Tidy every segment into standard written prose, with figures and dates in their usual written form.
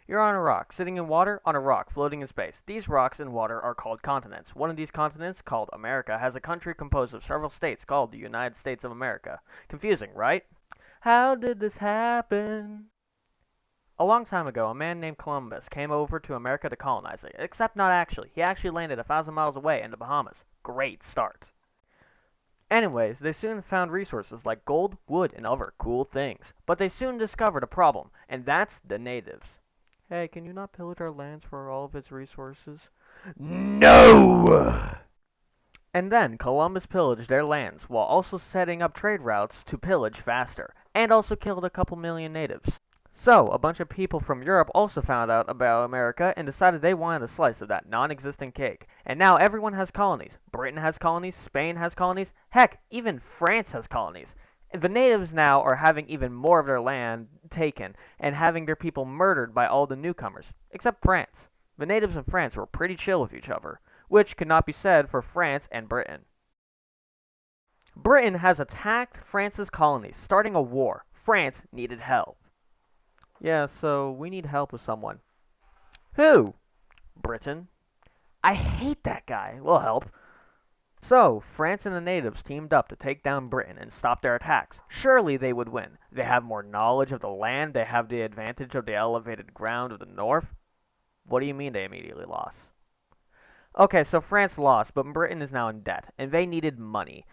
You're on a rock, sitting in water, on a rock, floating in space. These rocks in water are called continents. One of these continents, called America, has a country composed of several states called the United States of America. Confusing, right? How did this happen? A long time ago, a man named Columbus came over to America to colonize it. Except not actually. He actually landed 1,000 miles away in the Bahamas. Great start. Anyways, they soon found resources like gold, wood, and other cool things. But they soon discovered a problem, and that's the natives. Hey, can you not pillage our lands for all of its resources? No! And then Columbus pillaged their lands while also setting up trade routes to pillage faster, and also killed a couple million natives. So, a bunch of people from Europe also found out about America and decided they wanted a slice of that non-existent cake. And now everyone has colonies. Britain has colonies, Spain has colonies, heck, even France has colonies. The natives now are having even more of their land taken and having their people murdered by all the newcomers, except France. The natives in France were pretty chill with each other, which could not be said for France and Britain. Britain has attacked France's colonies, starting a war. France needed help. Yeah, so we need help with someone. Who? Britain. I hate that guy. We'll help. So, France and the natives teamed up to take down Britain and stop their attacks. Surely they would win. They have more knowledge of the land, they have the advantage of the elevated ground of the north. What do you mean they immediately lost? Okay, so France lost, but Britain is now in debt, and they needed money.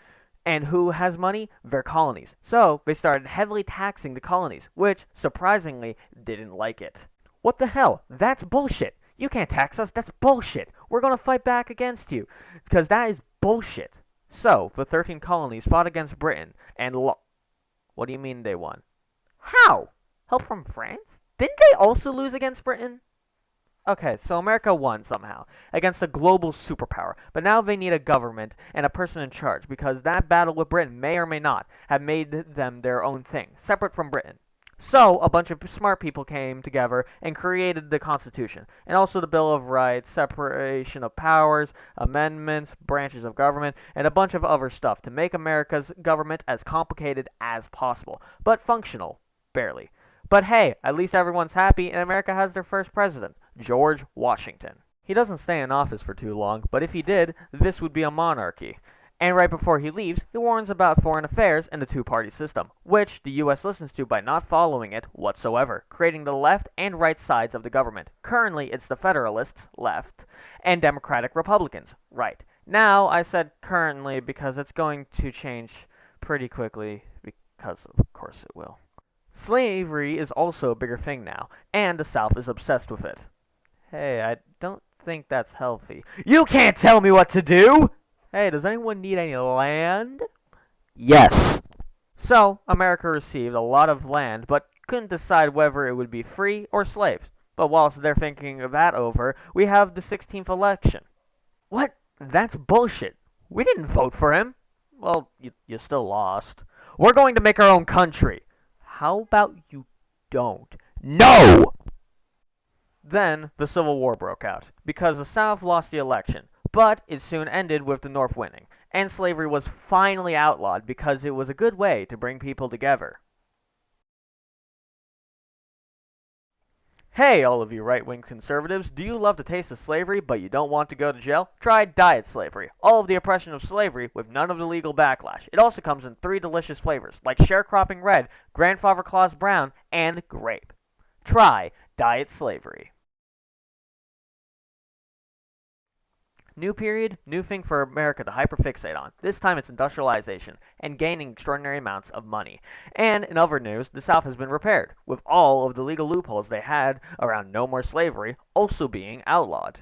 And who has money? Their colonies. So, they started heavily taxing the colonies, which, surprisingly, didn't like it. What the hell? That's bullshit. You can't tax us. That's bullshit. We're going to fight back against you. Because that is bullshit. So, the 13 colonies fought against Britain and What do you mean they won? How? Help from France? Didn't they also lose against Britain? Okay, so America won somehow against a global superpower, but now they need a government and a person in charge because that battle with Britain may or may not have made them their own thing, separate from Britain. So, a bunch of smart people came together and created the Constitution, and also the Bill of Rights, separation of powers, amendments, branches of government, and a bunch of other stuff to make America's government as complicated as possible, but functional, barely. But hey, at least everyone's happy, and America has their first president, George Washington. He doesn't stay in office for too long, but if he did, this would be a monarchy. And right before he leaves, he warns about foreign affairs and the two-party system, which the US listens to by not following it whatsoever, creating the left and right sides of the government. Currently, it's the Federalists, left, and Democratic Republicans, right. Now, I said currently because it's going to change pretty quickly, because of course it will. Slavery is also a bigger thing now, and the South is obsessed with it. Hey, I don't think that's healthy. You can't tell me what to do! Hey, does anyone need any land? Yes. So, America received a lot of land, but couldn't decide whether it would be free or slaves. But whilst they're thinking of that over, we have the 16th election. What? That's bullshit. We didn't vote for him. Well, you still lost. We're going to make our own country. How about you don't? No! Then the Civil War broke out, because the South lost the election, but it soon ended with the North winning, and slavery was finally outlawed because it was a good way to bring people together. Hey, all of you right-wing conservatives, do you love the taste of slavery, but you don't want to go to jail? Try diet slavery. All of the oppression of slavery with none of the legal backlash. It also comes in 3 delicious flavors, like sharecropping red, grandfather claus brown, and grape. Try diet slavery. New period, new thing for America to hyperfixate on. This time it's industrialization and gaining extraordinary amounts of money. And in other news, the South has been repaired, with all of the legal loopholes they had around no more slavery also being outlawed.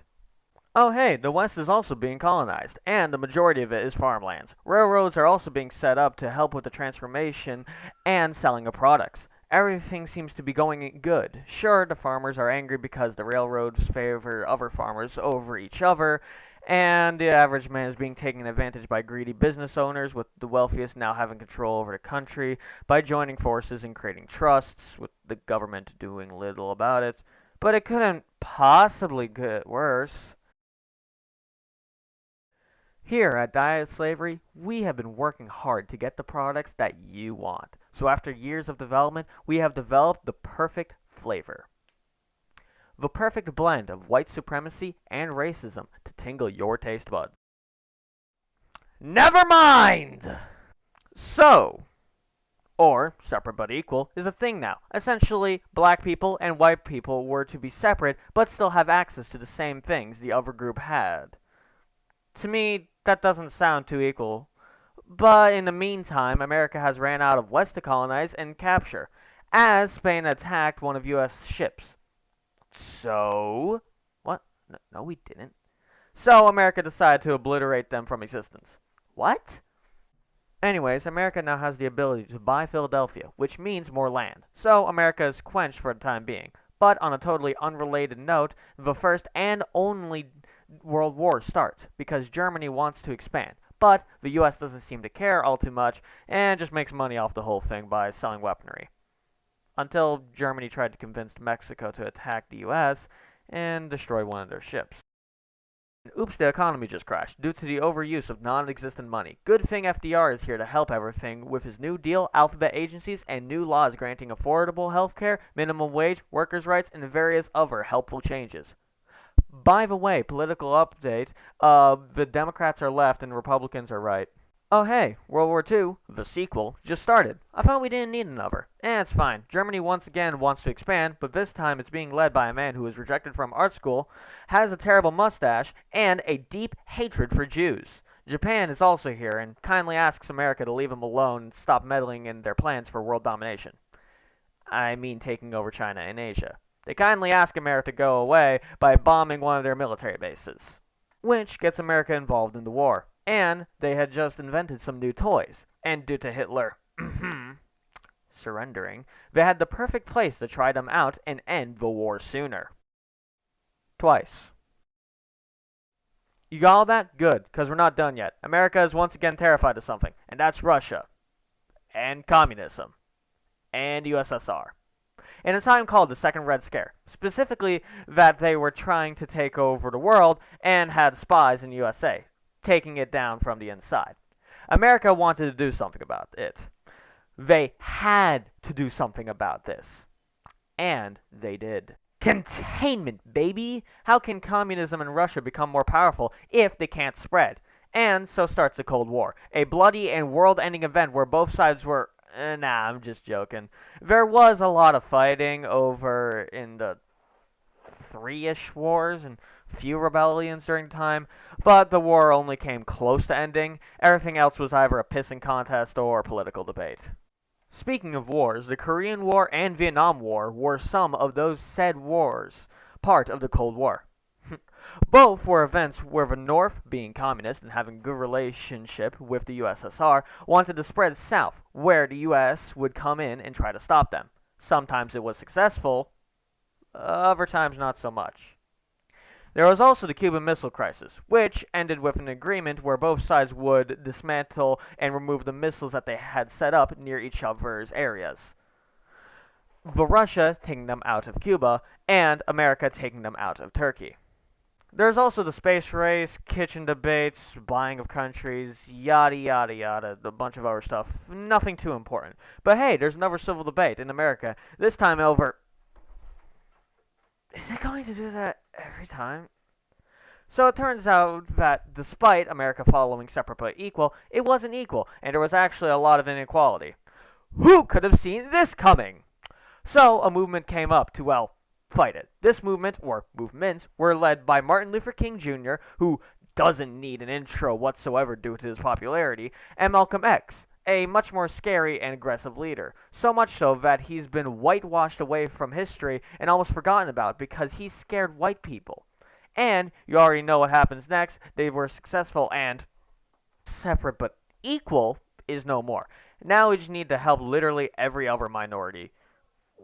Oh hey, the West is also being colonized, and the majority of it is farmlands. Railroads are also being set up to help with the transformation and selling of products. Everything seems to be going good. Sure, the farmers are angry because the railroads favor other farmers over each other, and the average man is being taken advantage by greedy business owners, with the wealthiest now having control over the country by joining forces and creating trusts, with the government doing little about it. But it couldn't possibly get worse. Here at Diet Slavery, we have been working hard to get the products that you want. So after years of development, we have developed the perfect flavor. The perfect blend of white supremacy and racism to tingle your taste buds. Never mind! So, or separate but equal, is a thing now. Essentially, black people and white people were to be separate but still have access to the same things the other group had. To me, that doesn't sound too equal. But in the meantime, America has ran out of west to colonize and capture, as Spain attacked one of U.S. ships. So, what? No, we didn't. So America decided to obliterate them from existence. What? Anyways, America now has the ability to buy Philadelphia, which means more land. So America is quenched for the time being. But on a totally unrelated note, the first and only World War starts because Germany wants to expand. But the US doesn't seem to care all too much and just makes money off the whole thing by selling weaponry. Until Germany tried to convince Mexico to attack the US and destroy one of their ships. Oops, the economy just crashed due to the overuse of non-existent money. Good thing FDR is here to help everything with his New Deal, alphabet agencies, and new laws granting affordable health care, minimum wage, workers' rights, and various other helpful changes. By the way, political update, the Democrats are left and Republicans are right. Oh hey, World War II, the sequel, just started. I thought we didn't need another. It's fine. Germany once again wants to expand, but this time it's being led by a man who was rejected from art school, has a terrible mustache, and a deep hatred for Jews. Japan is also here and kindly asks America to leave them alone and stop meddling in their plans for world domination. I mean taking over China and Asia. They kindly ask America to go away by bombing one of their military bases, which gets America involved in the war. And they had just invented some new toys. And due to Hitler surrendering, they had the perfect place to try them out and end the war sooner. Twice. You got all that? Good, because we're not done yet. America is once again terrified of something, and that's Russia, and communism, and USSR. In a time called the Second Red Scare, specifically that they were trying to take over the world and had spies in USA, taking it down from the inside. America wanted to do something about it. They had to do something about this. And they did. Containment, baby! How can communism and Russia become more powerful if they can't spread? And so starts the Cold War, a bloody and world-ending event where both sides were nah, I'm just joking. There was a lot of fighting over in the three-ish wars and few rebellions during the time, but the war only came close to ending. Everything else was either a pissing contest or political debate. Speaking of wars, the Korean War and Vietnam War were some of those said wars, part of the Cold War. Both were events where the North, being communist and having good relationship with the USSR, wanted to spread south, where the US would come in and try to stop them. Sometimes it was successful, other times not so much. There was also the Cuban Missile Crisis, which ended with an agreement where both sides would dismantle and remove the missiles that they had set up near each other's areas. The Russia taking them out of Cuba, and America taking them out of Turkey. There's also the space race, kitchen debates, buying of countries, yada yada yada, a bunch of other stuff. Nothing too important. But hey, there's another civil debate in America, this time over... Is it going to do that every time? So it turns out that despite America following separate but equal, it wasn't equal, and there was actually a lot of inequality. Who could have seen this coming? So a movement came up to, well, fight it. This movement, or movements, were led by Martin Luther King Jr., who doesn't need an intro whatsoever due to his popularity, and Malcolm X, a much more scary and aggressive leader. So much so that he's been whitewashed away from history and almost forgotten about because he scared white people. And you already know what happens next. They were successful and separate but equal is no more. Now we just need to help literally every other minority.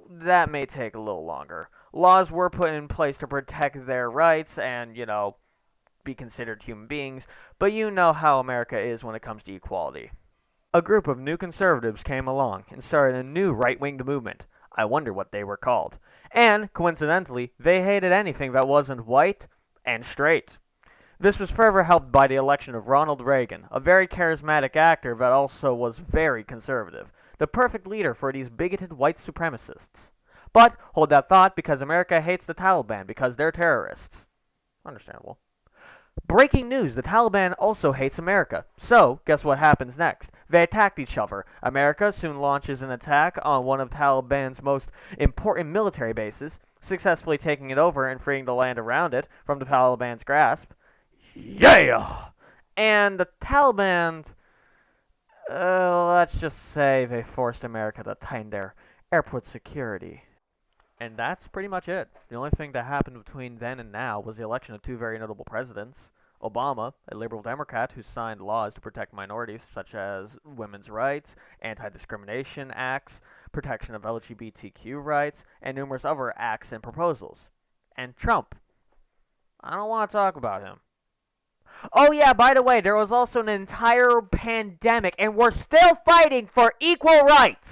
That may take a little longer. Laws were put in place to protect their rights and, be considered human beings, but you know how America is when it comes to equality. A group of new conservatives came along and started a new right-winged movement. I wonder what they were called. And, coincidentally, they hated anything that wasn't white and straight. This was further helped by the election of Ronald Reagan, a very charismatic actor that also was very conservative, the perfect leader for these bigoted white supremacists. But hold that thought because America hates the Taliban because they're terrorists. Understandable. Breaking news, the Taliban also hates America. So, guess what happens next? They attacked each other. America soon launches an attack on one of Taliban's most important military bases, successfully taking it over and freeing the land around it from the Taliban's grasp. Yeah! And the Taliban, let's just say they forced America to tighten their airport security. And that's pretty much it. The only thing that happened between then and now was the election of two very notable presidents. Obama, a liberal Democrat who signed laws to protect minorities such as women's rights, anti-discrimination acts, protection of LGBTQ rights, and numerous other acts and proposals. And Trump. I don't want to talk about him. Oh yeah, by the way, there was also an entire pandemic, and we're still fighting for equal rights!